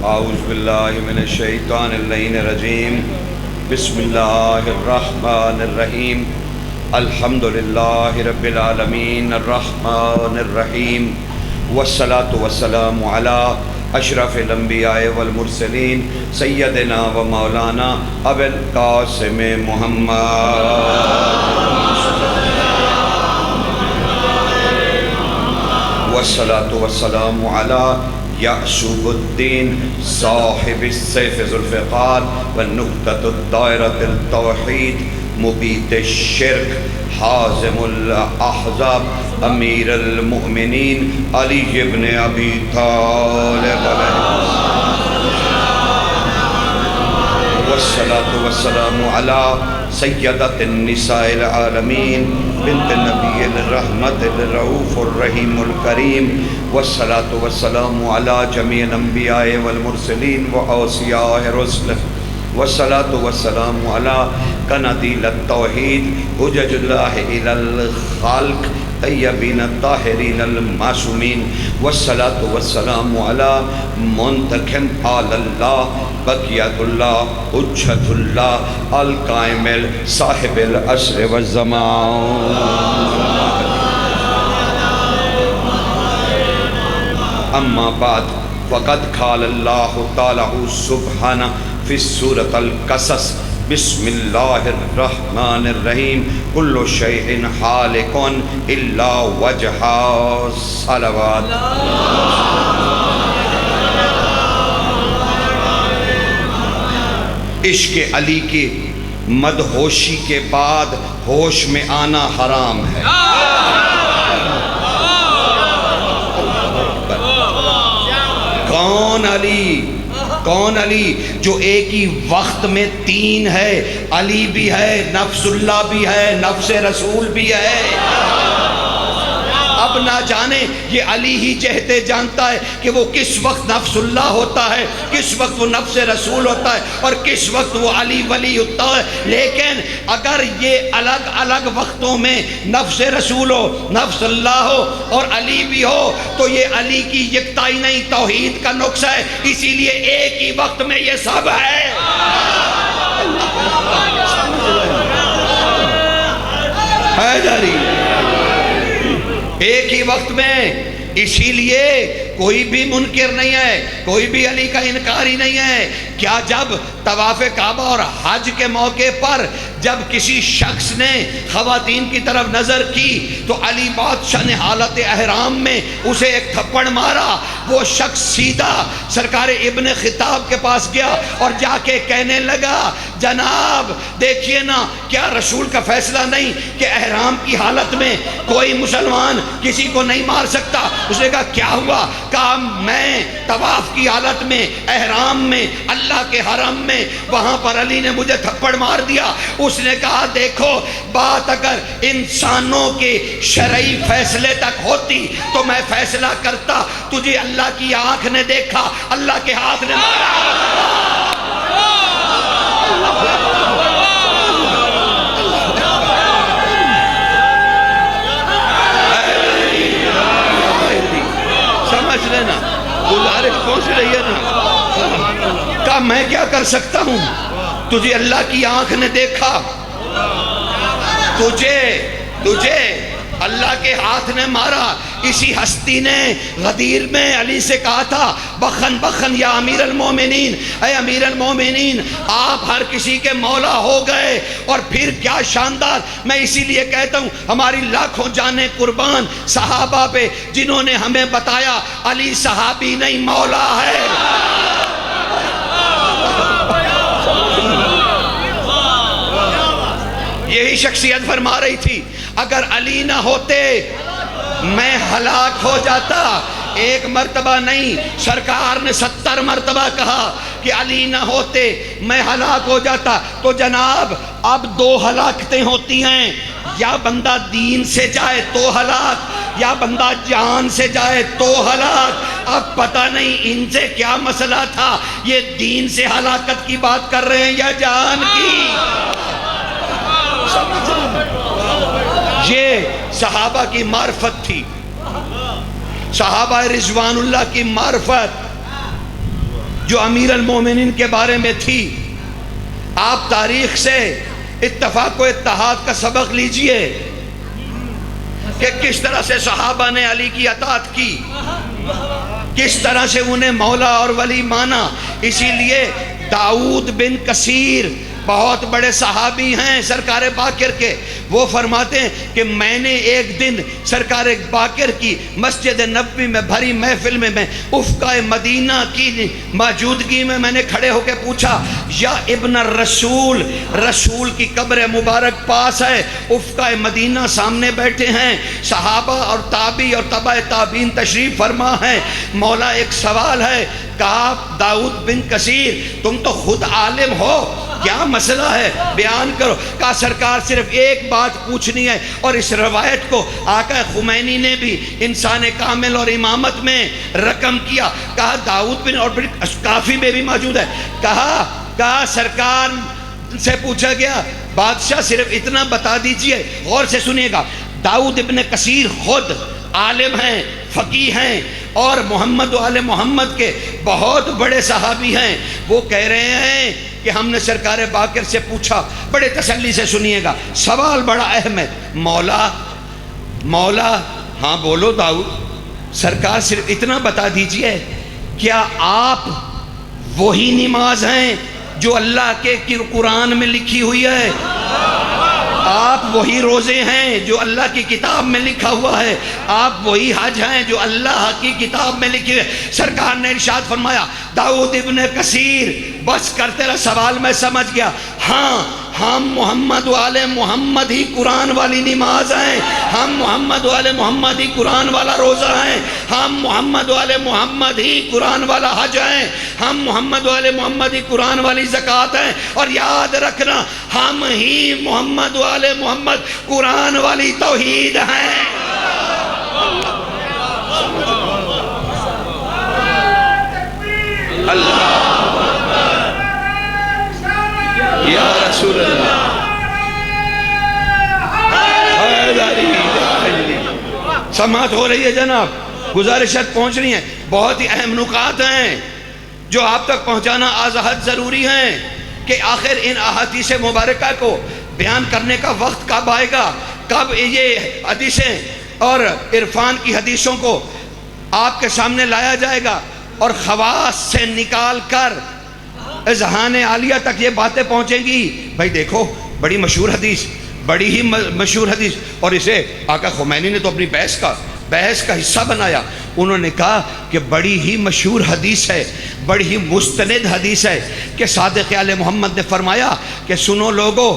اعوذ باللہ من الشیطان اللعین الرجیم بسم اللہ الرحمن الرحیم الحمدللہ رب العالمین الرحمن الرحیم والصلاة والسلام علی اشرف الانبیاء والمرسلین سیدنا و مولانا ابی القاسم محمد والصلاة والسلام علی یعصوب الدین صاحب السیف ذو الفقار والنقطة الدائرة التوحید مبیت الشرک حازم الاحزاب امیر المؤمنین علی ابن ابی طالب والصلاة والسلام علی سیدت النساء العالمین بنت النبی الرحمت الرؤوف الرحیم الکریم والصلاة والسلام علی جمیع الانبیاء والمرسلین واوصیاء رسل والصلاة والسلام علی قنادیل التوحید حجج اللہ الی الخالق طیبین الطاہرین المعصومین والصلاة والسلام علی منتخم آل اللہ بقیت اللہ حجت اللہ القائم صاحب العصر والزمان اما بعد وقد قال اللہ تعالی سبحانہ فی سورة القصص بسم اللہ الرحمن الرحیم کل شیء حالک الا وجہہ صلوات عشق علی کی مدہوشی کے بعد ہوش میں آنا حرام ہے کون علی جو ایک ہی وقت میں تین ہے علی بھی ہے نفس اللہ بھی ہے نفس رسول بھی ہے اب نہ جانے یہ علی ہی چہتے جانتا ہے کہ وہ کس وقت نفس اللہ ہوتا ہے کس وقت وہ نفس رسول ہوتا ہے اور کس وقت وہ علی ولی ہوتا ہے لیکن اگر یہ الگ الگ وقتوں میں نفس رسول ہو نفس اللہ ہو اور علی بھی ہو تو یہ علی کی یکتائی نہیں توحید کا نقص ہے اسی لیے ایک ہی وقت میں یہ سب ہے حیدری ایک ہی وقت میں اسی لیے کوئی بھی منکر نہیں ہے کوئی بھی علی کا انکاری نہیں ہے کیا جب طواف کعبہ اور حج کے موقع پر جب کسی شخص نے خواتین کی طرف نظر کی تو علی بادشاہ نے حالت احرام میں اسے ایک تھپڑ مارا وہ شخص سیدھا سرکار ابن خطاب کے پاس گیا اور جا کے کہنے لگا جناب دیکھیے نا کیا رسول کا فیصلہ نہیں کہ احرام کی حالت میں کوئی مسلمان کسی کو نہیں مار سکتا اس نے کہا کیا ہوا کہا میں طواف کی حالت میں احرام میں اللہ کے حرم میں وہاں پر علی نے مجھے تھپڑ مار دیا اس نے کہا دیکھو بات اگر انسانوں کے شرعی فیصلے تک ہوتی تو میں فیصلہ کرتا تجھے اللہ کی آنکھ نے دیکھا اللہ کے ہاتھ نے مارا سمجھ لینا گزارش پہنچ رہی ہے نا کہا میں کیا کر سکتا ہوں تجھے اللہ کی آنکھ نے دیکھا تجھے اللہ کے ہاتھ نے مارا اسی ہستی نے غدیر میں علی سے کہا تھا بخن بخن یا امیر المومنین اے امیر المومنین آپ ہر کسی کے مولا ہو گئے اور پھر کیا شاندار میں اسی لیے کہتا ہوں ہماری لاکھوں جانیں قربان صحابہ پہ جنہوں نے ہمیں بتایا علی صحابی نہیں مولا ہے یہی شخصیت فرما رہی تھی اگر علی نہ ہوتے میں ہلاک ہو جاتا ایک مرتبہ نہیں سرکار نے 70 مرتبہ کہا کہ علی نہ ہوتے میں ہلاک ہو جاتا تو جناب اب دو ہلاکتیں ہوتی ہیں یا بندہ دین سے جائے تو ہلاک یا بندہ جان سے جائے تو ہلاک اب پتہ نہیں ان سے کیا مسئلہ تھا یہ دین سے ہلاکت کی بات کر رہے ہیں یا جان کی یہ صحابہ کی معرفت تھی صحابہ رضوان اللہ کی معرفت جو امیر المومنین کے بارے میں تھی، آپ تاریخ سے اتفاق و اتحاد کا سبق لیجئے کہ کس طرح سے صحابہ نے علی کی اطاعت کی، کس طرح سے انہیں مولا اور ولی مانا۔ اسی لیے داؤد بن کثیر بہت بڑے صحابی ہیں سرکار باقر کے، وہ فرماتے ہیں کہ میں نے ایک دن سرکار باقر کی مسجد نبوی میں بھری محفل میں افقہ مدینہ کی موجودگی میں نے کھڑے ہو کے پوچھا، یا ابن الرسول، رسول کی قبر مبارک پاس ہے، افقہ مدینہ سامنے بیٹھے ہیں، صحابہ اور تابعی اور تبع تابعین تشریف فرما ہیں، مولا ایک سوال ہے۔ کہا داؤد بن کثیر تم تو خود عالم ہو، کیا مسئلہ ہے بیان کرو۔ کہا سرکار صرف ایک بات پوچھنی ہے، اور اس روایت کو آقا خمینی نے بھی انسان کامل اور امامت میں رقم کیا۔ کہا داؤد بن، اور کافی میں بھی موجود ہے، کہا سرکار سے پوچھا گیا بادشاہ صرف اتنا بتا دیجئے، غور سے سنیے گا، داؤد ابن کثیر خود عالم ہیں، فقیہ ہیں، اور محمد و آل محمد کے بہت بڑے صحابی ہیں۔ وہ کہہ رہے ہیں کہ ہم نے سرکار باقر سے پوچھا، بڑے تسلی سے سنیے گا، سوال بڑا اہم ہے، مولا ہاں بولو داؤد، سرکار صرف اتنا بتا دیجئے، کیا آپ وہی نماز ہیں جو اللہ کے قرآن میں لکھی ہوئی ہے؟ آپ وہی روزے ہیں جو اللہ کی کتاب میں لکھا ہوا ہے؟ آپ وہی حج ہیں جو اللہ کی کتاب میں لکھی ہے؟ سرکار نے ارشاد فرمایا، داؤد ابن کثیر بس کر، تیرا سوال میں سمجھ گیا، ہاں ہم محمد و آل محمد ہی قرآن والی نماز ہیں، ہم محمد و آل محمد ہی قرآن والا روزہ ہیں، ہم محمد و آل محمد ہی قرآن والا حج ہیں، ہم محمد و آل محمد ہی قرآن والی زکوٰۃ ہیں، اور یاد رکھنا ہم ہی محمد و آل محمد قرآن والی توحید ہیں۔ اللہ یا رسول اللہ، سماعت ہو رہی ہے جناب، گزارشات پہنچ رہی ہیں، بہت ہی اہم نکات ہیں جو آپ تک پہنچانا آزاد ضروری ہیں کہ آخر ان احادیث مبارکہ کو بیان کرنے کا وقت کب آئے گا، کب یہ حدیثیں اور عرفان کی حدیثوں کو آپ کے سامنے لایا جائے گا، اور خواص سے نکال کر اذہان عالیہ تک یہ باتیں پہنچیں گی۔ بھائی دیکھو، بڑی مشہور حدیث، بڑی ہی مشہور حدیث، اور اسے آقا خمینی نے تو اپنی بحث کا حصہ بنایا۔ انہوں نے کہا کہ بڑی ہی مشہور حدیث ہے، بڑی ہی مستند حدیث ہے کہ صادق آل محمد نے فرمایا کہ سنو لوگو،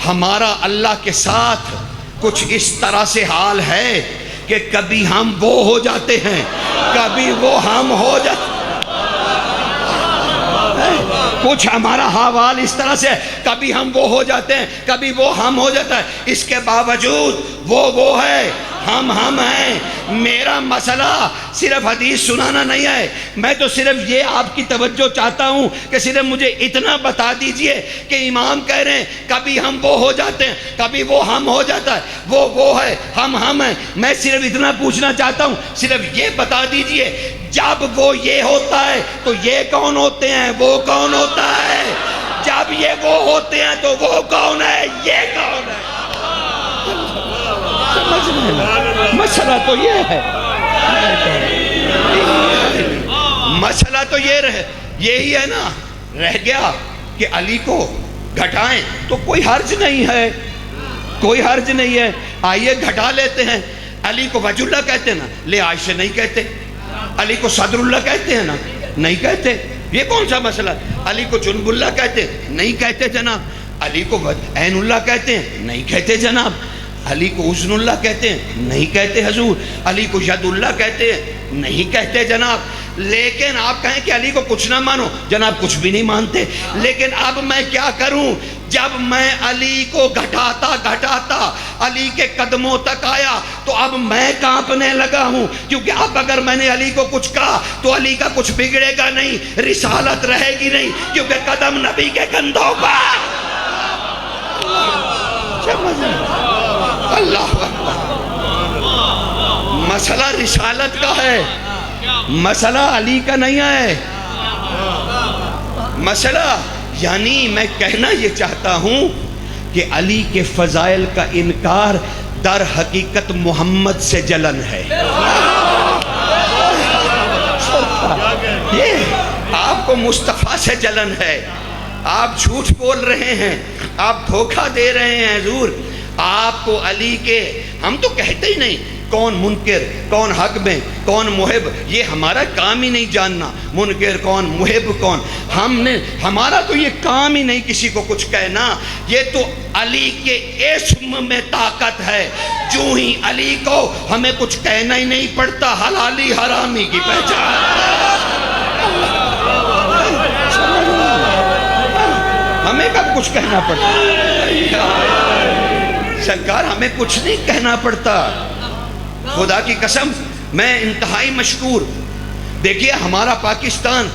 ہمارا اللہ کے ساتھ کچھ اس طرح سے حال ہے کہ کبھی ہم وہ ہو جاتے ہیں، کبھی وہ ہم ہو جاتے ہیں، کچھ ہمارا حوال اس طرح سے، کبھی ہم وہ ہو جاتے ہیں، کبھی وہ ہم ہو جاتا ہے، اس کے باوجود وہ ہے، ہم ہیں۔ میرا مسئلہ صرف حدیث سنانا نہیں ہے، میں تو صرف یہ آپ کی توجہ چاہتا ہوں کہ صرف مجھے اتنا بتا دیجئے کہ امام کہہ رہے ہیں کبھی ہم وہ ہو جاتے ہیں، کبھی وہ ہم ہو جاتا ہے، وہ ہے، ہم ہیں۔ میں صرف اتنا پوچھنا چاہتا ہوں، صرف یہ بتا دیجئے جب وہ یہ ہوتا ہے تو یہ کون ہوتے ہیں، وہ کون ہوتا ہے؟ جب یہ وہ ہوتے ہیں تو وہ کون ہے، یہ کون ہے؟ مسئلہ تو یہ ہے، مسئلہ تو یہی ہے نا، رہ گیا کہ علی کو گھٹائیں تو کوئی حرج نہیں ہے، کوئی حرج نہیں ہے، آئیے گھٹا لیتے ہیں۔ علی کو وجہ اللہ کہتے ہیں نا، لے عائشہ نہیں کہتے، علی کو صدر اللہ کہتے ہیں نا، نہیں کہتے، یہ کون سا مسئلہ ہے؟ علی کو جنب اللہ کہتے ہیں، نہیں کہتے جناب، علی کو عین اللہ کہتے ہیں، نہیں کہتے جناب، علی کو حسن اللہ کہتے ہیں، نہیں کہتے حضور، علی کو ید اللہ کہتے ہیں، نہیں کہتے جناب۔ لیکن آپ کہیں کہ علی کو کچھ نہ مانو، جناب کچھ بھی نہیں مانتے، لیکن اب میں کیا کروں؟ جب میں علی کو گھٹاتا علی کے قدموں تک آیا تو اب میں کانپنے لگا ہوں، کیونکہ اب اگر میں نے علی کو کچھ کہا تو علی کا کچھ بگڑے گا نہیں، رسالت رہے گی نہیں، کیونکہ قدم نبی کے کندھوں پر۔ اللہ مسئلہ رسالت کا ہے، مسئلہ علی کا نہیں ہے، مسئلہ یعنی میں کہنا یہ چاہتا ہوں کہ علی کے فضائل کا انکار در حقیقت محمد سے جلن ہے. یہ آپ کو مصطفیٰ سے جلن ہے. آپ جھوٹ بول رہے ہیں, آپ دھوکہ دے رہے ہیں حضور. آپ کو علی کے, ہم تو کہتے ہی نہیں کون منکر کون حق میں کون محب, یہ ہمارا کام ہی نہیں جاننا منکر کون محب کون. ہمارا تو یہ کام ہی نہیں کسی کو کچھ کہنا. یہ تو علی کے اسم میں طاقت ہے. جو ہی علی کو ہمیں کچھ کہنا ہی نہیں پڑتا, حلالی حرامی کی پہچان. ہمیں کب کچھ کہنا پڑتا سرکار, ہمیں کچھ نہیں کہنا پڑتا. خدا کی قسم میں انتہائی مشکور. دیکھیے ہمارا پاکستان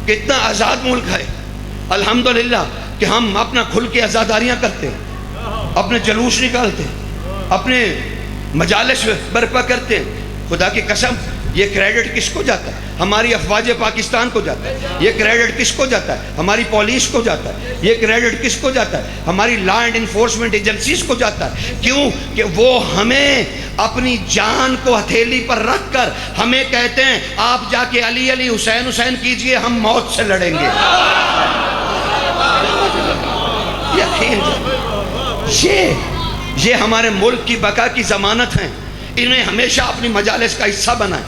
کتنا آزاد ملک ہے الحمدللہ, کہ ہم اپنا کھل کے آزاداریاں کرتے ہیں, اپنے جلوس نکالتے ہیں, اپنے مجالس برپا کرتے ہیں. خدا کی قسم یہ کریڈٹ کس کو جاتا ہے؟ ہماری افواج پاکستان کو جاتا ہے. یہ کریڈٹ کس کو جاتا ہے؟ ہماری پولیس کو جاتا ہے. یہ کریڈٹ کس کو جاتا ہے؟ ہماری لا اینڈ انفورسمنٹ ایجنسیز کو جاتا ہے. کیوں کہ وہ ہمیں اپنی جان کو ہتھیلی پر رکھ کر ہمیں کہتے ہیں آپ جا کے علی علی حسین حسین کیجئے, ہم موت سے لڑیں گے. یہ ہمارے ملک کی بقا کی ضمانت ہیں. انہیں ہمیشہ اپنی مجالس کا حصہ بنائیں,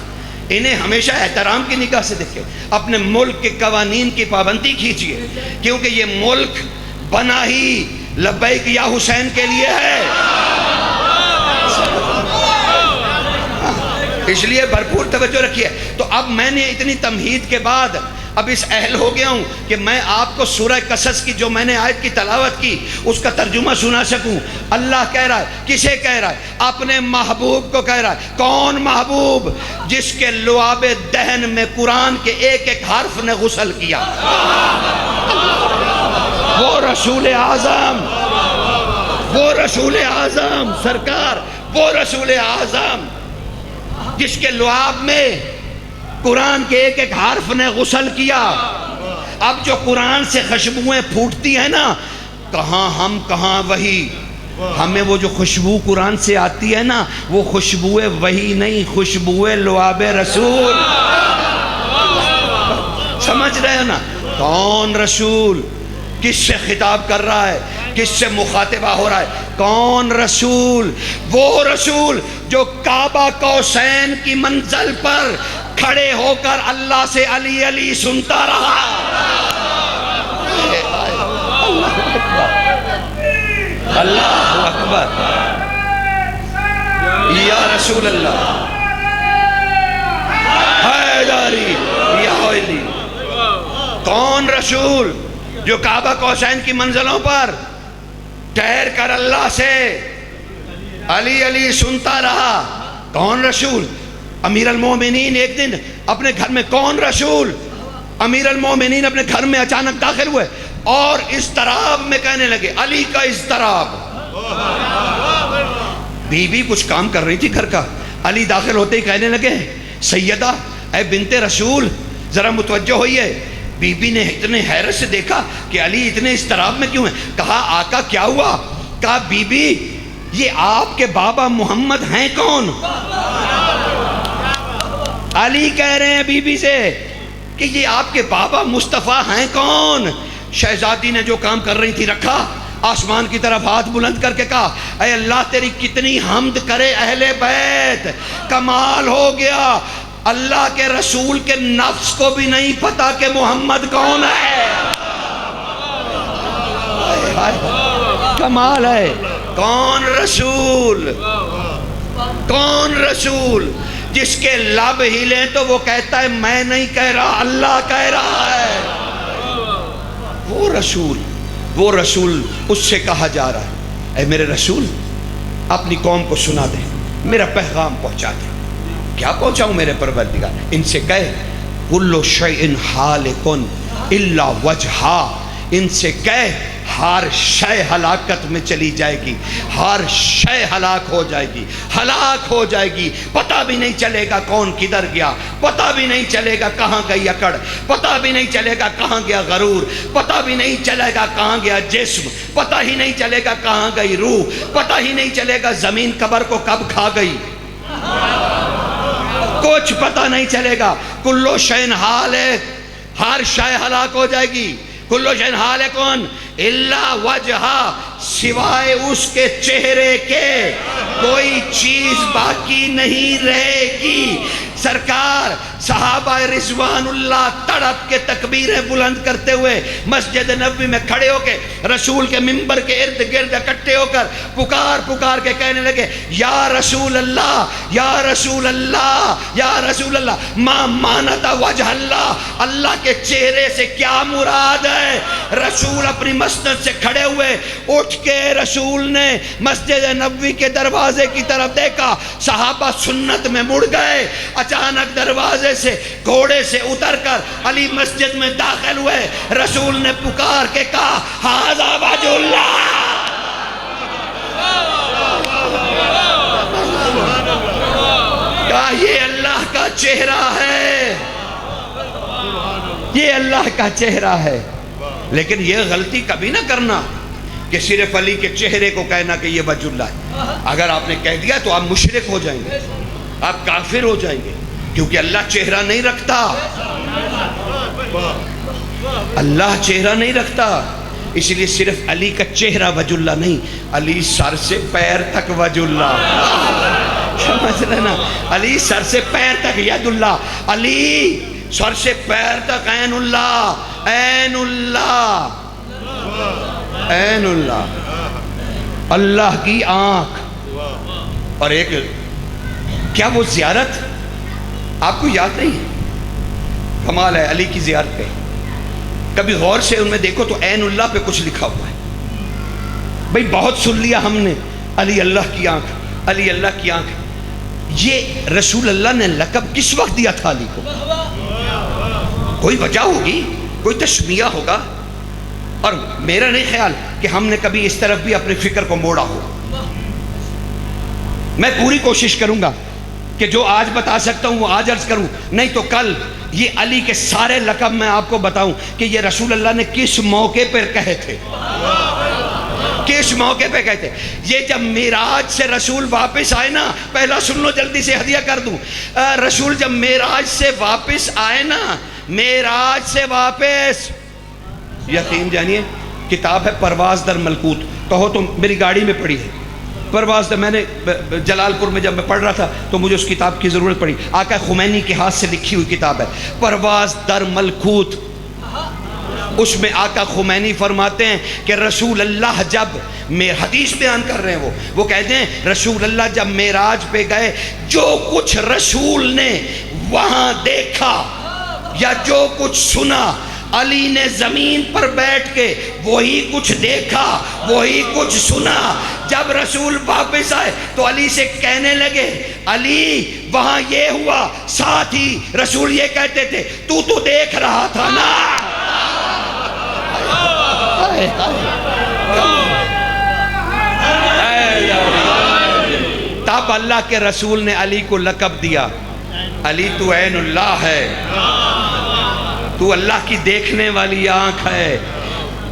انہیں ہمیشہ احترام کی نگاہ سے دیکھیں, اپنے ملک کے قوانین کی پابندی کیجئے, کیونکہ یہ ملک بنا ہی لبیک یا حسین کے لیے ہے. اس لیے بھرپور توجہ رکھیے. تو اب میں نے اتنی تمہید کے بعد اب اس اہل ہو گیا ہوں کہ میں آپ کو سورہ قصص کی جو میں نے آیت کی تلاوت کی اس کا ترجمہ سنا سکوں. اللہ کہہ رہا ہے, کسے کہہ رہا ہے؟ اپنے محبوب کو کہہ رہا ہے. کون محبوب؟ جس کے لعاب دہن میں قرآن کے ایک ایک حرف نے غسل کیا. وہ رسول اعظم, وہ رسول اعظم سرکار, وہ رسول اعظم جس کے لعاب میں قرآن کے ایک ایک حرف نے غسل کیا. اب جو قرآن سے خوشبوئیں پھوٹتی ہیں نا, کہاں ہم کہاں وہی. ہمیں وہ جو خوشبو قرآن سے آتی ہے نا, وہ خوشبوئے وہی نہیں, خوشبوئے لعاب رسول. سمجھ رہے ہو نا؟ کون رسول؟ کس سے خطاب کر رہا ہے؟ کس سے مخاطبہ ہو رہا ہے؟ کون رسول؟ وہ رسول جو کعبہ قوسین کی منزل پر کھڑے ہو کر اللہ سے علی علی سنتا رہا. اللہ اکبر, یا رسول اللہ, حیداری یا علی. کون رسول جو کعبہ قوسین کی منزلوں پر ٹھہر کر اللہ سے علی علی سنتا رہا؟ کون رسول؟ امیر المومنین ایک دن اپنے گھر میں, کون رسول؟ امیر المومنین اپنے گھر میں اچانک داخل ہوئے اور اضطراب میں کہنے لگے, علی کا اضطراب. بی بی کچھ کام کر رہی تھی گھر کا, علی داخل ہوتے ہی کہنے لگے, سیدہ اے بنت رسول ذرا متوجہ ہوئیے. بی بی نے اتنے حیرت سے دیکھا کہ علی اتنے اضطراب میں کیوں ہیں. کہا آقا کیا ہوا؟ کہا بی بی یہ آپ کے بابا محمد ہیں کون؟ علی کہہ رہے ہیں بی بی سے کہ یہ آپ کے بابا مصطفیٰ ہیں کون؟ شہزادی نے جو کام کر رہی تھی رکھا, آسمان کی طرف ہاتھ بلند کر کے کہا, اے اللہ تیری کتنی حمد کرے اہل بیت, کمال ہو گیا. اللہ کے رسول کے نفس کو بھی نہیں پتا کہ محمد کون ہے. کمال ہے. کون رسول؟ کون رسول جس کے لب ہلیں تو وہ کہتا ہے میں نہیں کہہ رہا, اللہ کہہ رہا ہے. وہ رسول, وہ رسول اس سے کہا جا رہا ہے, اے میرے رسول اپنی قوم کو سنا دے, میرا پیغام پہنچا دے. کیا پہنچاؤں میرے پروردگار؟ ان سے کہے کل شیء ہالک الا وجہہ, ان سے کہے ہر شے ہلاکت میں چلی جائے گی، ہر شے ہلاک ہو جائے گی، ہلاک ہو جائے گی، پتہ بھی نہیں چلے گا کون کدھر گیا، پتہ بھی نہیں چلے گا کہاں گئی اکڑ، پتہ بھی نہیں چلے گا کہاں گیا غرور، پتہ بھی نہیں چلے گا کہاں گیا جسم، پتہ ہی نہیں چلے گا کہاں گئی روح، پتہ ہی نہیں چلے گا زمین قبر کو کب کھا گئی، کچھ پتہ نہیں چلے گا۔ کلو شین حال ہے، ہر شے ہلاک ہو جائے گی۔ کلو شین حال ہے کون؟ الا وجہا، سوائے اس کے چہرے کے کوئی چیز باقی نہیں رہے گی۔ سرکار صحابہ رضوان اللہ تڑپ کے تکبیریں بلند کرتے ہوئے مسجد نبوی میں کھڑے ہو کے رسول کے منبر کے ارد گرد اکٹھے ہو کر پکار پکار کے کہنے لگے، یا رسول اللہ، یا رسول اللہ، یا رسول اللہ، ما مانت وجہ اللہ، اللہ کے چہرے سے کیا مراد ہے؟ رسول اپنی مسجد سے کھڑے ہوئے، اٹھ کے رسول نے مسجد نبوی کے دروازے کی طرف دیکھا، صحابہ سنت میں مڑ گئے، اچانک دروازے سے گھوڑے سے اتر کر علی مسجد میں داخل ہوئے، رسول نے پکار کے کہا، ھذا وجہ اللہ، کہا یہ اللہ کا چہرہ ہے، یہ اللہ کا چہرہ ہے۔ لیکن یہ غلطی کبھی نہ کرنا کہ صرف علی کے چہرے کو کہنا کہ یہ وجہ اللہ ہے۔ اگر آپ نے کہہ دیا تو آپ مشرک ہو جائیں گے، آپ کافر ہو جائیں گے، کیونکہ اللہ چہرہ نہیں رکھتا، اللہ چہرہ نہیں رکھتا۔ اس لیے صرف علی کا چہرہ وجہ اللہ نہیں، علی سر سے پیر تک وجہ اللہ، سمجھ لینا، علی سر سے پیر تک ید اللہ، علی سر سے پیر تک عین اللہ، عین اللہ، عین اللہ، اللہ کی آنکھ۔ اور ایک کیا وہ زیارت آپ کو یاد نہیں ہے؟ کمال ہے علی کی زیارت پہ، کبھی غور سے ان میں دیکھو تو عین اللہ پہ کچھ لکھا ہوا ہے۔ بھئی بہت سن لیا ہم نے، علی اللہ کی آنکھ، علی اللہ کی آنکھ۔ یہ رسول اللہ نے لقب کس وقت دیا تھا علی کو؟ کوئی وجہ ہوگی، کوئی تسمیہ ہوگا، اور میرا نہیں خیال کہ ہم نے کبھی اس طرف بھی اپنے فکر کو موڑا ہو۔ میں پوری کوشش کروں گا کہ جو آج بتا سکتا ہوں وہ آج عرض کروں، نہیں تو کل یہ علی کے سارے لقب میں آپ کو بتاؤں کہ یہ رسول اللہ نے کس موقع پر کہے تھے، کس موقع پہ کہتے۔ یہ جب معراج سے رسول واپس آئے نا، پہلا سن لو جلدی سے ہدیہ کر دوں، رسول جب معراج سے واپس آئے نا، معراج سے واپس، یقین جانیے کتاب ہے پرواز در ملکوت، کہو تو میری گاڑی میں پڑی ہے پرواز در، میں نے جلال پور میں جب میں پڑھ رہا تھا تو مجھے اس کتاب کی ضرورت پڑی، آقا خمینی کے ہاتھ سے لکھی ہوئی کتاب ہے پرواز در ملکوت۔ اس میں آقا خمینی فرماتے ہیں کہ رسول اللہ جب حدیث بیان کر رہے ہیں، وہ کہتے ہیں رسول اللہ جب معراج پہ گئے، جو کچھ رسول نے وہاں دیکھا یا جو کچھ سنا، علی نے زمین پر بیٹھ کے وہی کچھ دیکھا، وہی کچھ سنا۔ جب رسول واپس آئے تو علی سے کہنے لگے، علی وہاں یہ ہوا، ساتھ ہی رسول یہ کہتے تھے، تو دیکھ رہا تھا نا۔ تب اللہ کے رسول نے علی کو لقب دیا، علی تو عین اللہ ہے، تو اللہ کی دیکھنے والی آنکھ ہے۔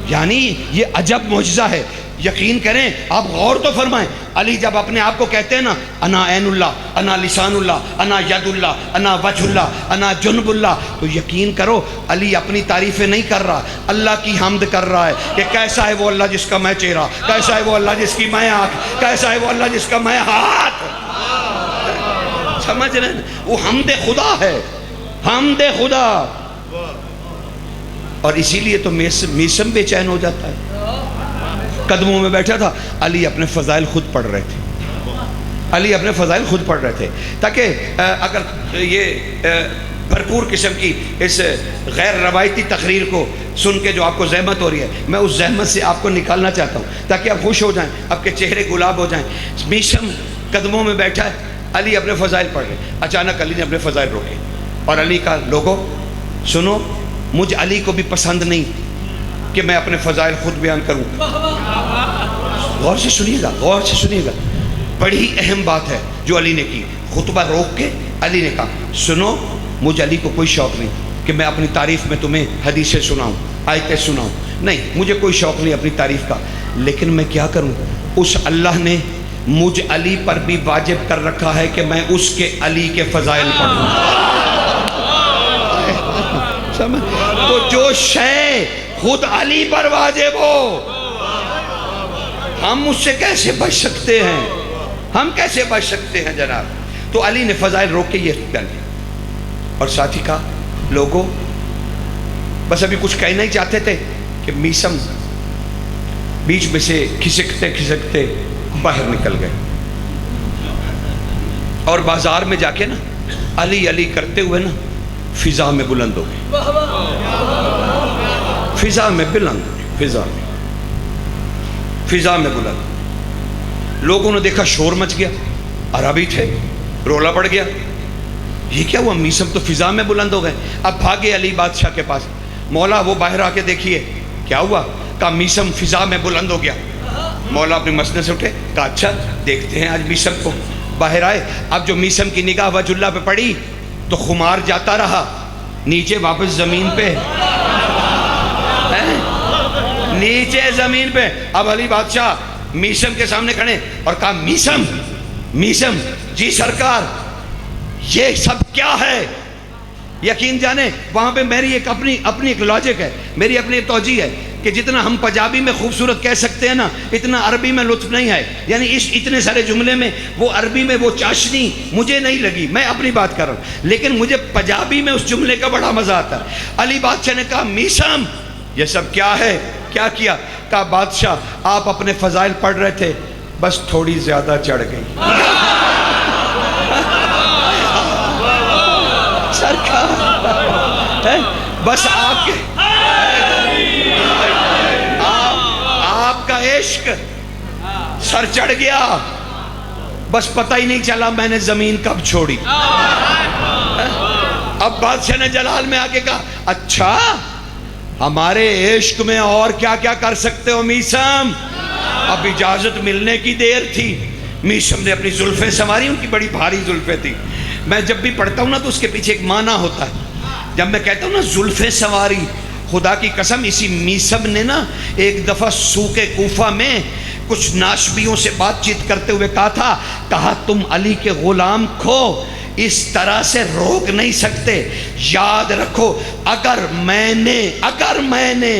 یعنی یہ عجب معجزہ ہے، یقین کریں، آپ غور تو فرمائیں، علی جب اپنے آپ کو کہتے ہیں نا، انا عین اللہ، انا لسان اللہ، انا ید اللہ، انا وجہ اللہ، انا جنب اللہ، تو یقین کرو علی اپنی تعریفیں نہیں کر رہا، اللہ کی حمد کر رہا ہے کہ کیسا ہے وہ اللہ جس کا میں چہرہ، کیسا ہے وہ اللہ جس کی میں آنکھ، کیسا ہے وہ اللہ جس کا میں ہاتھ۔ سمجھ رہے ہیں؟ وہ حمد خدا ہے، حمد خدا۔ اور اسی لیے تو میسم بے چین ہو جاتا ہے، قدموں میں بیٹھا تھا، علی اپنے فضائل خود پڑھ رہے تھے، علی اپنے فضائل خود پڑھ رہے تھے، تاکہ اگر یہ بھرپور قسم کی اس غیر روایتی تقریر کو سن کے جو آپ کو زحمت ہو رہی ہے، میں اس زحمت سے آپ کو نکالنا چاہتا ہوں تاکہ آپ خوش ہو جائیں، آپ کے چہرے گلاب ہو جائیں۔ میسم قدموں میں بیٹھا ہے، علی اپنے فضائل پڑھ رہے، اچانک علی نے اپنے فضائل روکے اور علی کا لوگو سنو، مجھ علی کو بھی پسند نہیں کہ میں اپنے فضائل خود بیان کروں؟ غور سے سنیے گا، غور سے سنیے گا، بڑی اہم بات ہے جو علی نے کی۔ خطبہ روک کے علی نے کہا سنو، مجھے علی کو کوئی شوق نہیں کہ میں اپنی تعریف میں تمہیں حدیثیں سناؤں، آیتیں سناؤں، نہیں، مجھے کوئی شوق نہیں اپنی تعریف کا، لیکن میں کیا کروں؟ اس اللہ نے مجھ علی پر بھی واجب کر رکھا ہے کہ میں اس کے علی کے فضائل پڑھوں۔ تو جو شے خود علی پر واجب ہو، ہم اس سے کیسے بچ سکتے ہیں؟ ہم کیسے بچ سکتے ہیں جناب؟ تو علی نے فضائل روک کے یہ بیان کیا، اور ساتھ ہی کہا لوگوں، بس ابھی کچھ کہنا ہی چاہتے تھے کہ میسم بیچ میں سے کھسکتے کھسکتے باہر نکل گئے، اور بازار میں جا کے نا علی علی کرتے ہوئے نا فضا میں بلند ہو گئے، فضا میں بلند، فضا میں بلند۔ لوگوں نے دیکھا شور مچ گیا، عربی تھے، رولا پڑ گیا، یہ کیا ہوا؟ میسم تو فضا میں بلند ہو گئے۔ اب بھاگے علی بادشاہ کے پاس، مولا وہ باہر آ کے دیکھیے کیا ہوا؟ کہا میسم فضا میں بلند ہو گیا۔ مولا اپنے مسند سے اٹھے، کہا اچھا دیکھتے ہیں آج میسم کو۔ باہر آئے، اب جو میسم کی نگاہ وجہ اللہ پہ پڑی تو خمار جاتا رہا نیچے واپس زمین پہ، نیچے زمین پہ۔ اب علی بادشاہ میسم کے سامنے کھڑے اور کہا میسم، میسم جی سرکار یہ سب کیا ہے؟ یقین جانے وہاں پہ میری ایک اپنی ایک لاجک ہے، میری اپنی توجہ ہے کہ جتنا ہم پنجابی میں خوبصورت کہہ سکتے ہیں نا، اتنا عربی میں لطف نہیں ہے۔ یعنی اس اتنے سارے جملے میں وہ عربی میں وہ چاشنی مجھے نہیں لگی، میں اپنی بات کر رہا ہوں، لیکن مجھے پنجابی میں اس جملے کا بڑا مزہ آتا ہے۔ علی بادشاہ نے کہا میسم یہ سب کیا ہے؟ کیا کیا؟ کہا بادشاہ آپ اپنے فضائل پڑھ رہے تھے، بس تھوڑی زیادہ چڑھ گئی۔ سرکار بس آپ کا عشق سر چڑھ گیا، بس پتہ ہی نہیں چلا میں نے زمین کب چھوڑی۔ اب بادشاہ نے جلال میں آ کے کہا اچھا ہمارے عشق میں اور کیا کیا کر سکتے ہو میسم؟ اب اجازت ملنے کی دیر تھی۔ میسم نے اپنی زلفیں سنواری، ان کی بڑی بھاری زلفیں تھی۔ میں جب بھی پڑھتا ہوں نا تو اس کے پیچھے ایک معنی ہوتا ہے۔ جب میں کہتا ہوں نا زلفیں سنواری، خدا کی قسم اسی میسم نے نا ایک دفعہ سوق کوفہ میں کچھ ناشبیوں سے بات چیت کرتے ہوئے کہا تم علی کے غلام کو اس طرح سے روک نہیں سکتے، یاد رکھو اگر میں نے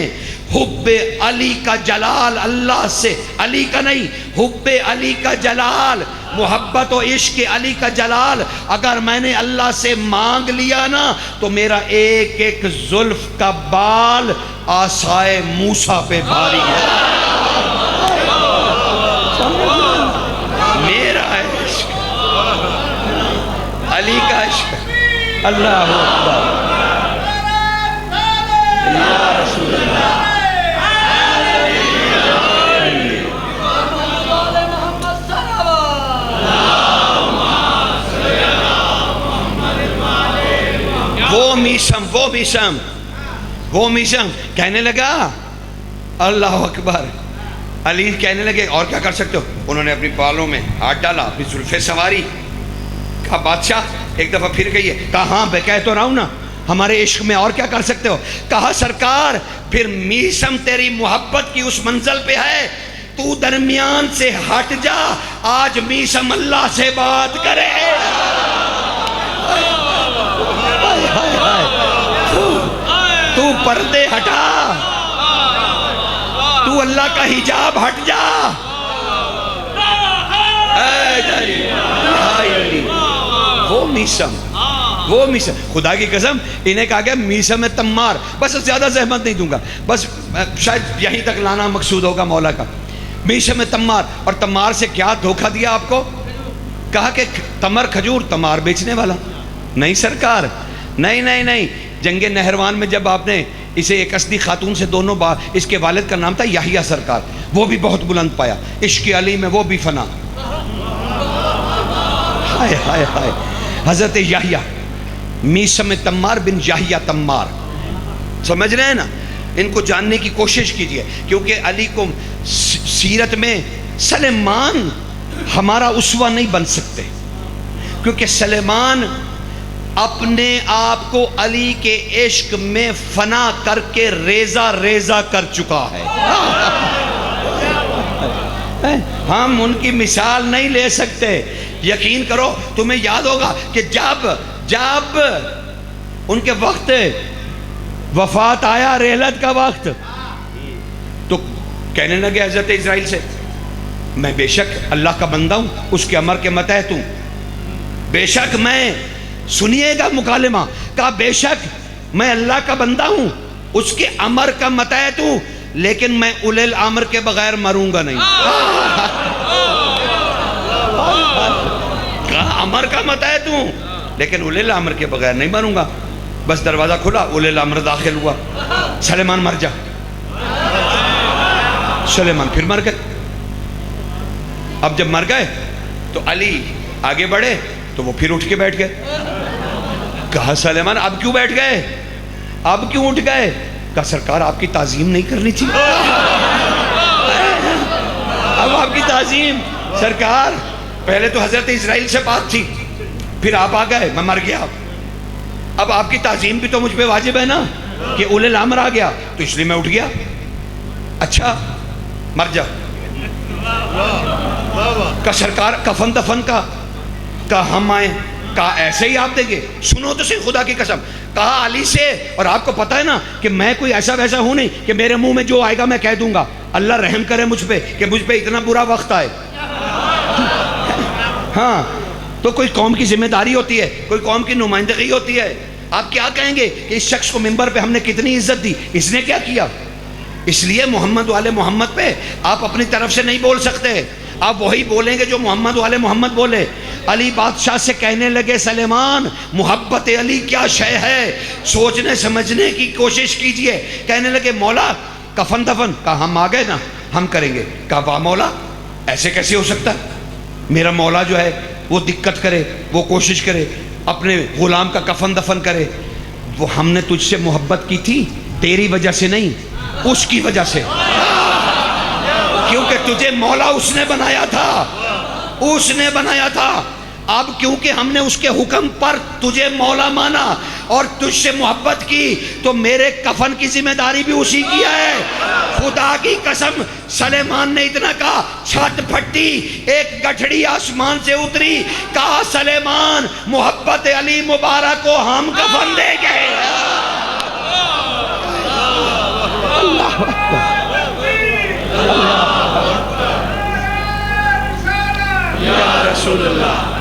حب علی کا جلال اللہ سے، علی کا نہیں، حب علی کا جلال، محبت و عشق علی کا جلال اگر میں نے اللہ سے مانگ لیا نا تو میرا ایک ایک زلف کا بال عصائے موسیٰ پہ بھاری ہے۔ میرا عشق علی کا عشق، اللہ اکبر، یا رسول اللہ۔ وہ میسم کہنے لگا اللہ اکبر۔ علی کہنے لگے اور کیا کر سکتے ہو؟ انہوں نے اپنی بالوں میں ہاتھ ڈالا، اپنی زلفیں سنواری۔ کہا بادشاہ ایک دفعہ پھر کہیے۔ کہا ہاں میں کہہ تو رہا ہوں نا، ہمارے عشق میں اور کیا کر سکتے ہو؟ کہا سرکار پھر میسم تیری محبت کی اس منزل پہ ہے، تو درمیان سے ہٹ جا، آج میسم اللہ سے بات کرے۔ تو پردے ہٹا، تو اللہ کا حجاب ہٹ جا۔ وہ میسم خدا کی قسم انہیں کہا گیا میسم تمار، بس زیادہ زحمت نہیں دوں گا، بس شاید یہیں تک لانا مقصود ہوگا مولا کا۔ میسم تمار، اور تمار سے کیا دھوکہ دیا آپ کو؟ کہا کہ تمر کھجور، تمار بیچنے والا۔ نہیں سرکار، نہیں، جنگ نہروان میں جب آپ نے اسے ایک اسدی خاتون سے دونوں اس کے والد کا نام تھا یحییٰ سرکار، وہ بھی بہت بلند پایا، عشق علی میں وہ بھی فنا۔ ہائے ہائے ہائے، حضرت یحییٰ، میسم تمار بن یحییٰ تمار، سمجھ رہے ہیں نا؟ ان کو جاننے کی کوشش کیجئے، کیونکہ علی کو سیرت میں سلیمان ہمارا اسوہ نہیں بن سکتے، کیونکہ سلیمان اپنے آپ کو علی کے عشق میں فنا کر کے ریزہ ریزہ کر چکا ہے۔ ہم ان کی مثال نہیں لے سکتے۔ یقین کرو، تمہیں یاد ہوگا کہ جب ان کے وقت وفات آیا، رحلت کا وقت، تو کہنے لگے حضرت اسرائیل سے، میں بے شک اللہ کا بندہ ہوں، اس کے امر کے متحد ہوں، بے شک میں، سنیے گا مکالمہ، کہا بے شک میں اللہ کا بندہ ہوں، اس کے امر کا متحد ہوں، لیکن میں اولے الامر کے بغیر مروں گا نہیں۔ کہا امر کا متحد ہوں لیکن اولے الامر کے بغیر نہیں مروں گا۔ بس دروازہ کھلا، اولے الامر داخل ہوا، سلیمان مر جا۔ سلیمان پھر مر گئے۔ اب جب مر گئے تو علی آگے بڑھے تو وہ پھر اٹھ کے بیٹھ گئے۔ کہا سلیمان اب کیوں بیٹھ گئے، اب کیوں اٹھ گئے؟ کہا سرکار آپ کی تعظیم نہیں کرنی تھی، اب آپ کی تعظیم، سرکار پہلے تو حضرت اسرائیل سے بات تھی، پھر آپ آ گئے، میں مر گیا، اب آپ کی تعظیم بھی تو مجھ پہ واجب ہے نا، کہ اولے الامر آ گیا تو اس لیے میں اٹھ گیا۔ اچھا مر جا۔ کہا سرکار کفن دفن کا، کہا ہم آئیں، کہا ایسے ہی آپ دیں گے؟ سنو تو صحیح خدا کی قسم۔ کہا علی سے، اور آپ کو پتہ ہے نا کہ میں کوئی ایسا ویسا ہوں نہیں کہ میرے منہ میں جو آئے گا میں کہہ دوں گا، اللہ رحم کرے مجھ پہ کہ مجھ پہ اتنا برا وقت آئے۔ ہاں تو کوئی قوم کی ذمہ داری ہوتی ہے، کوئی قوم کی نمائندگی ہوتی ہے۔ آپ کیا کہیں گے کہ اس شخص کو منبر پہ ہم نے کتنی عزت دی، اس نے کیا کیا؟ اس لیے محمد والے محمد پہ آپ اپنی طرف سے نہیں بول سکتے، آپ وہی بولیں گے جو محمد والے محمد بولے۔ علی بادشاہ سے کہنے لگے سلیمان محبت علی کیا شے ہے، سوچنے سمجھنے کی کوشش کیجئے۔ کہنے لگے مولا کفن دفن، کہا ہم آ گئے نا، ہم کریں گے۔ کہا واہ مولا ایسے کیسے ہو سکتا ہے، میرا مولا جو ہے وہ دقت کرے، وہ کوشش کرے اپنے غلام کا کفن دفن کرے، وہ ہم نے تجھ سے محبت کی تھی تیری وجہ سے نہیں، اس کی وجہ سے، کیونکہ تجھے مولا اس نے بنایا تھا، اس نے بنایا تھا۔ اب کیونکہ ہم نے اس کے حکم پر تجھے مولا مانا اور تجھ سے محبت کی تو میرے کفن کی ذمہ داری بھی اسی کی ہے۔ خدا کی قسم سلیمان نے اتنا کہا، چھت پھٹی، ایک گٹھڑی آسمان سے اتری، کہا سلیمان محبت علی مبارک کو ہم کفن دے گئے۔ اللہ یا رسول اللہ۔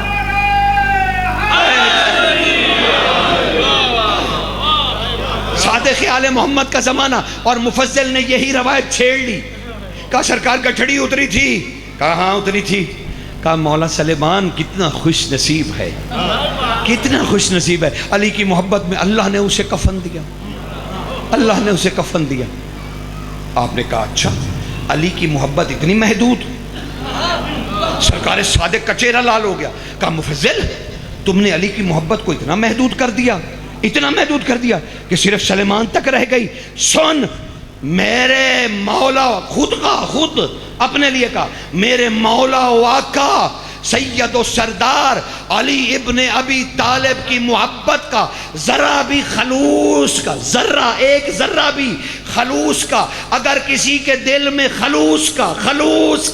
سادہ خیال محمد کا زمانہ، اور مفضل نے یہی روایت چھیڑ لی۔ کہا سرکار گٹھڑی اتری تھی، کہا ہاں اتری تھی۔ کہا مولا سلیمان کتنا خوش نصیب ہے، کتنا خوش نصیب ہے، علی کی محبت میں اللہ نے اسے کفن دیا، اللہ نے اسے کفن دیا۔ آپ نے کہا اچھا علی کی محبت اتنی محدود؟ سرکار صادق کا چہرہ لال ہو گیا۔ کہا مفضل تم نے علی کی محبت کو اتنا محدود کر دیا، اتنا محدود کر دیا کہ صرف سلیمان تک رہ گئی۔ سن، میرے مولا، خود اپنے لیے کہا، میرے مولا و آقا سید و سردار علی ابن ابی طالب کی محبت کا ذرہ بھی خلوص کا، ذرہ ایک ذرہ بھی خلوص کا، اگر کسی کے دل میں خلوص کا کھڑوس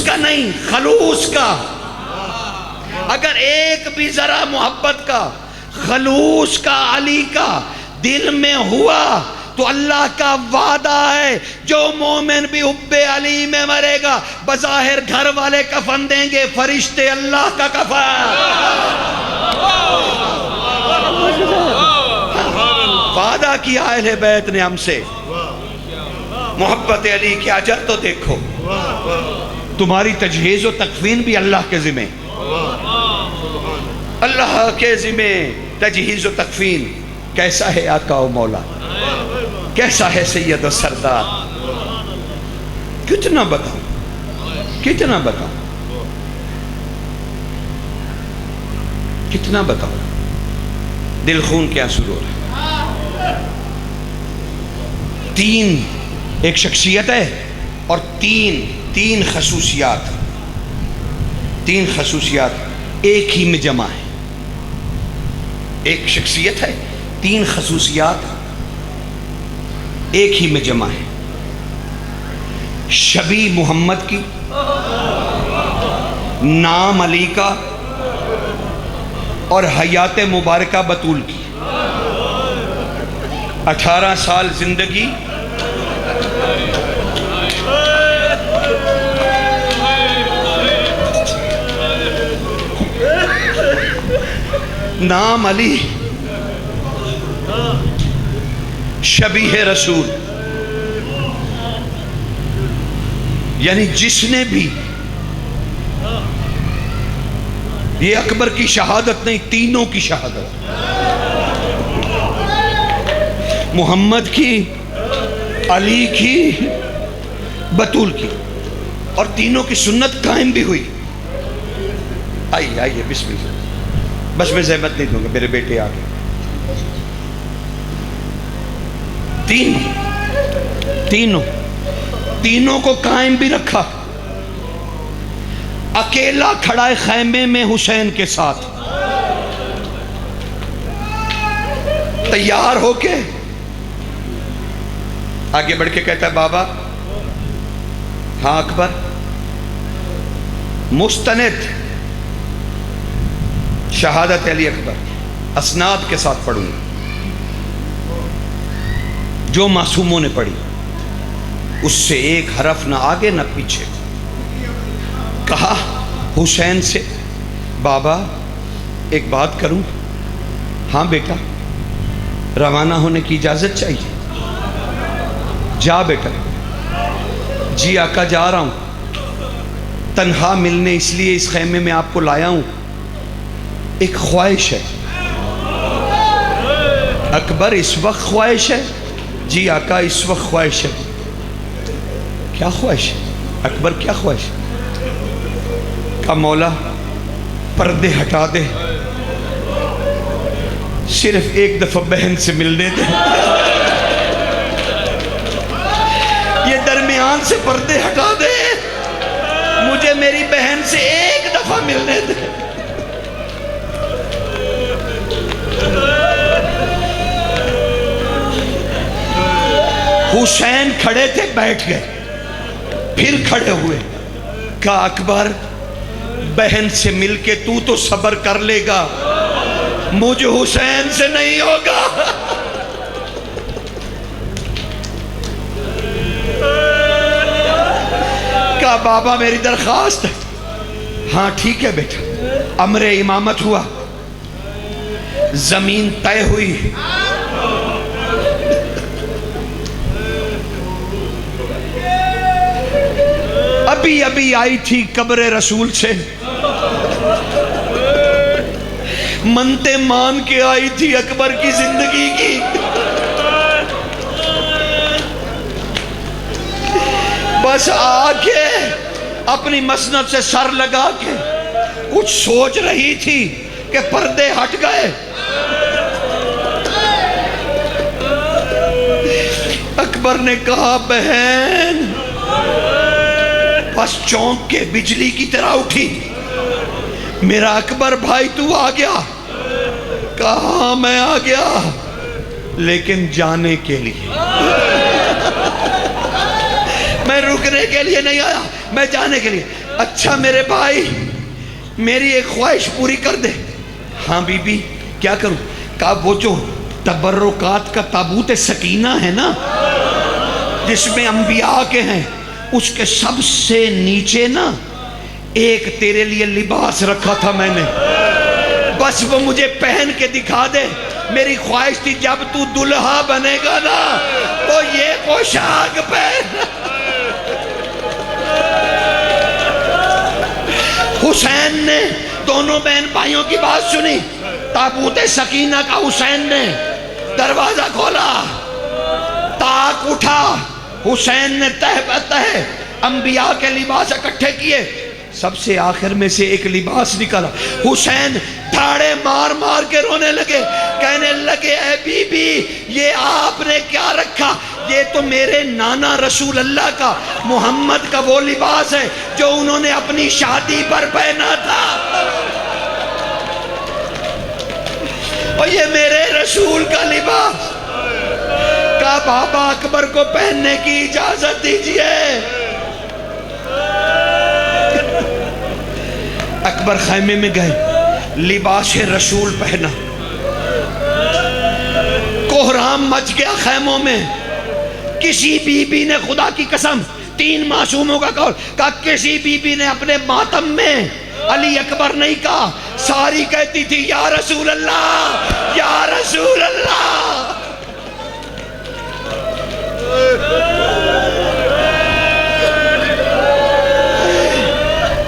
کا نہیں، خلوص کا، اگر ایک بھی ذرا محبت کا، خلوص کا علی کا دل میں ہوا تو اللہ کا وعدہ ہے جو مومن بھی حب علی میں مرے گا، بظاہر گھر والے کفن دیں گے، فرشتے اللہ کا کفن۔ وعدہ کیا اہل بیت نے ہم سے، محبت علی کے اجر تو دیکھو، تمہاری تجہیز و تکفین بھی اللہ کے ذمہ، اللہ کے ذمہ تجہیز و تکفین۔ کیسا ہے آقا و مولا، کیسا ہے سید و سردار، کتنا بتاؤں، کتنا بتاؤں، کتنا بتاؤں، دل خون کیا سرور ہے۔ تین، ایک شخصیت ہے اور تین خصوصیات، تین خصوصیات ایک ہی میں جمع ہے. ایک شخصیت ہے، تین خصوصیات ایک ہی میں جمع ہے. شبیہ محمد کی، نام علی کا، اور حیات مبارکہ بطول کی. 18 سال زندگی، نام علی، شبیہ رسول. یعنی جس نے بھی، یہ اکبر کی شہادت نہیں، تینوں کی شہادت، محمد کی، علی کی، بطول کی، اور تینوں کی سنت قائم بھی ہوئی. آئیے بسم اللہ. بس میں زحمت نہیں دوں گا، میرے بیٹے آگے. تینوں کو قائم بھی رکھا. اکیلا کھڑا ہے خیمے میں حسین کے ساتھ، تیار ہو کے آگے بڑھ کے کہتا ہے بابا. ہاں اکبر. مستند شہادت علی اکبر اسناد کے ساتھ پڑھوں گا، جو معصوموں نے پڑھی اس سے ایک حرف نہ آگے نہ پیچھے. کہا حسین سے بابا ایک بات کروں؟ ہاں بیٹا. روانہ ہونے کی اجازت چاہیے. جا بیٹا. جی آقا جا رہا ہوں، تنہا ملنے اس لیے اس خیمے میں آپ کو لایا ہوں. ایک خواہش ہے. اکبر اس وقت خواہش ہے؟ جی آقا اس وقت خواہش ہے. کیا خواہش ہے اکبر؟ کیا خواہش ہے؟ کہ مولا پردے ہٹا دے، صرف ایک دفعہ بہن سے ملنے دے. یہ درمیان سے پردے ہٹا دے، مجھے میری بہن سے ایک دفعہ ملنے دے. حسین کھڑے تھے، بیٹھ گئے، پھر کھڑے ہوئے. کہا اکبر بہن سے مل کے تو صبر کر لے گا، مجھ حسین سے نہیں ہوگا. کہا بابا میری درخواست ہے. ہاں ٹھیک ہے بیٹا. امر امامت ہوا، زمین طے ہوئی. ابھی آئی تھی قبر رسول سے، منتے مان کے آئی تھی اکبر کی زندگی کی. بس آ کے اپنی مسند سے سر لگا کے کچھ سوچ رہی تھی کہ پردے ہٹ گئے. اکبر نے کہا بہن. بس چونک کے بجلی کی طرح اٹھی. میرا اکبر بھائی تو آ گیا؟ کہا میں آ گیا، لیکن جانے کے لیے. میں رکنے کے لیے نہیں آیا، میں جانے کے لیے. اچھا میرے بھائی میری ایک خواہش پوری کر دے. ہاں بی بی کیا کروں؟ کہا وہ جو تبرکات کا تابوت سکینہ ہے نا، جس میں انبیاء کے ہیں، اس کے سب سے نیچے نا ایک تیرے لیے لباس رکھا تھا میں نے. بس وہ مجھے پہن کے دکھا دے. میری خواہش تھی جب تو دلہا بنے گا نا تو یہ پوشاک پہن. حسین نے دونوں بہن بھائیوں کی بات سنی. تابوت سکینہ کا حسین نے دروازہ کھولا، تاک اٹھا. حسین نے تہ بتہ انبیاء کے لباس اکٹھے کیے، سب سے آخر میں سے ایک لباس نکلا. حسین دھاڑے مار مار کے رونے لگے، کہنے لگے اے بی بی یہ آپ نے کیا رکھا؟ یہ تو میرے نانا رسول اللہ کا محمد کا وہ لباس ہے جو انہوں نے اپنی شادی پر پہنا تھا، اور یہ میرے رسول کا لباس۔ کہا بابا اکبر کو پہننے کی اجازت دیجئے۔ اکبر خیمے میں گئے، لباس رسول پہنا، کوہرام مچ گیا خیموں میں۔ کسی بی بی نے، خدا کی قسم 3 معصوموں کا قول، کہا کسی بی بی نے اپنے ماتم میں علی اکبر نہیں کہا، ساری کہتی تھی یا رسول اللہ یا رسول اللہ۔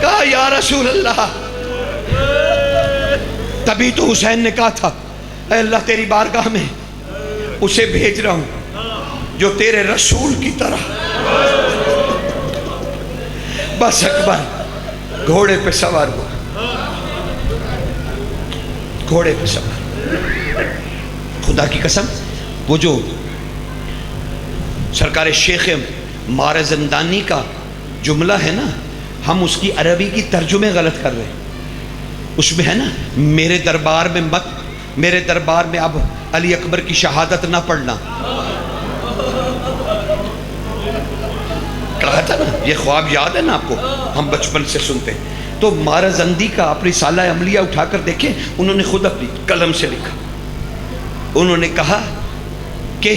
کہا یا رسول اللہ۔ تبھی تو حسین نے کہا تھا اے اللہ تیری بارگاہ میں اسے بھیج رہا ہوں جو تیرے رسول کی طرح۔ بس اکبر گھوڑے پہ سوار ہوا، گھوڑے پہ سوار۔ خدا کی قسم وہ جو سرکار شیخ مارزندانی کا جملہ ہے نا، ہم اس کی عربی کی ترجمے غلط کر رہے ہیں۔ اس میں ہے نا میرے دربار میں مت، میرے دربار میں اب علی اکبر کی شہادت نہ پڑھنا، کہا تھا نا، یہ خواب یاد ہے نا آپ کو، ہم بچپن سے سنتے ہیں۔ تو مارزندی کا اپنی سالہ عملیہ اٹھا کر دیکھیں، انہوں نے خود اپنی قلم سے لکھا، انہوں نے کہا کہ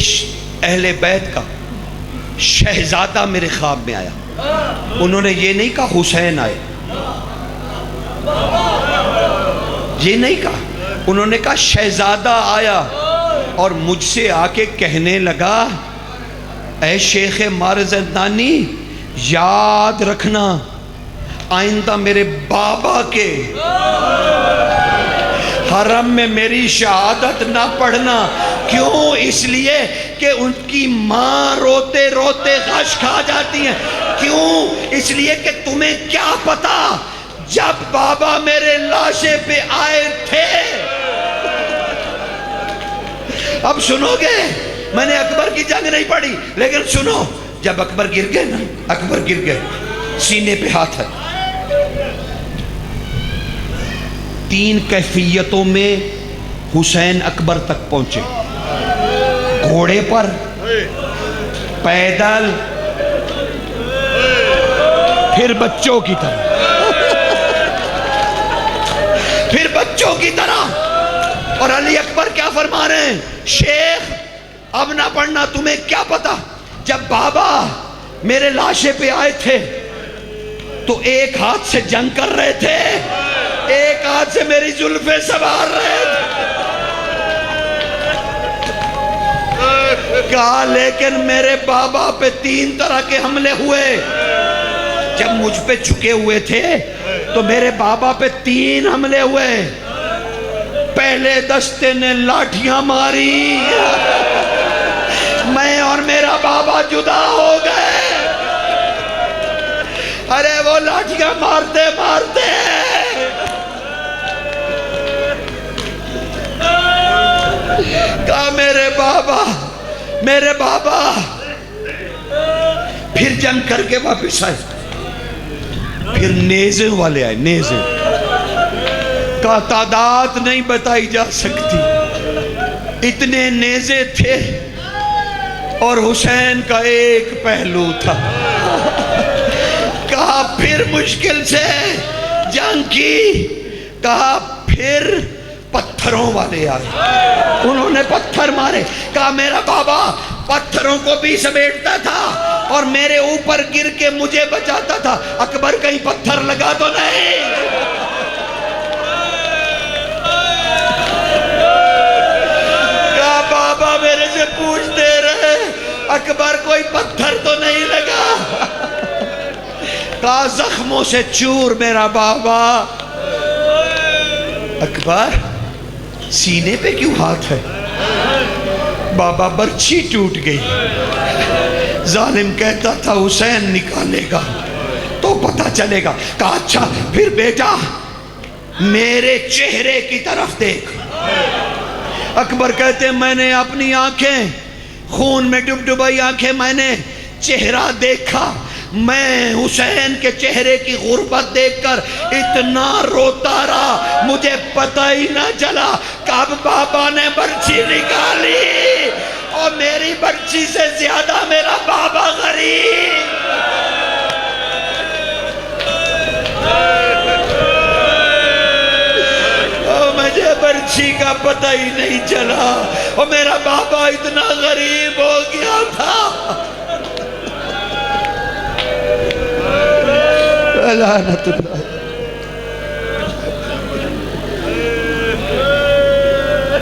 اہل بیت کا شہزادہ میرے خواب میں آیا۔ انہوں نے یہ نہیں کہا حسین آئے، یہ نہیں کہا، انہوں نے کہا شہزادہ آیا اور مجھ سے آ کے کہنے لگا اے شیخ مارزندانی یاد رکھنا آئندہ میرے بابا کے حرم میں میری شہادت نہ پڑھنا۔ کیوں؟ اس لیے کہ ان کی ماں روتے روتے غش کھا جاتی ہیں۔ کیوں؟ اس لیے کہ تمہیں کیا پتا جب بابا میرے لاشے پہ آئے تھے۔ اب سنو گے، میں نے اکبر کی جنگ نہیں پڑھی لیکن سنو، جب اکبر گر گئے نا، اکبر گر گئے، سینے پہ ہاتھ ہے۔ 3 کیفیتوں میں حسین اکبر تک پہنچے، گھوڑے پر، پیدل، پھر بچوں کی طرح، پھر بچوں کی طرح۔ اور علی اکبر کیا فرما رہے ہیں؟ شیخ اب نہ پڑھنا، تمہیں کیا پتا جب بابا میرے لاشے پہ آئے تھے تو ایک ہاتھ سے جنگ کر رہے تھے، ایک ہاتھ سے میری زلفیں سنوار رہے تھے۔ کہا لیکن میرے بابا پہ 3 طرح کے حملے ہوئے، جب مجھ پہ چکے ہوئے تھے تو میرے بابا پہ 3 حملے ہوئے۔ پہلے دستے نے لاٹھیاں ماری، میں اور میرا بابا جدا ہو گئے۔ ارے وہ لاٹھیاں مارتے مارتے کہا میرے بابا پھر جنگ کر کے واپس آئے، پھر نیزے والے آئے، نیزے کا تعداد نہیں بتائی جا سکتی، اتنے نیزے تھے اور حسین کا ایک پہلو تھا۔ کہا پھر مشکل سے جنگ کی، کہا پھر پتھروں والے آئے، انہوں نے پتھر مارے۔ کہا میرا بابا پتھروں کو بھی سمیٹتا تھا اور میرے اوپر گر کے مجھے بچاتا تھا، اکبر کہیں پتھر لگا تو نہیں۔ کہا بابا میرے سے پوچھتے رہے اکبر کوئی پتھر تو نہیں لگا؟ کہا زخموں سے چور میرا بابا۔ اکبر سینے پہ کیوں ہاتھ ہے؟ بابا برچھی ٹوٹ گئی، ظالم کہتا تھا حسین نکالے گا تو پتہ چلے گا۔ کہا اچھا پھر بیٹا میرے چہرے کی طرف دیکھ۔ اکبر کہتے ہیں میں نے اپنی آنکھیں خون میں ڈبڈبائی آنکھیں میں نے چہرہ دیکھا، میں حسین کے چہرے کی غربت دیکھ کر اتنا روتا رہا مجھے پتہ ہی نہ چلا کب بابا نے برچی نکالی، اور میری برچی سے زیادہ میرا بابا غریب۔ مجھے برچی کا پتہ ہی نہیں چلا، اور میرا بابا اتنا غریب ہو گیا تھا۔ لعنت اللہ۔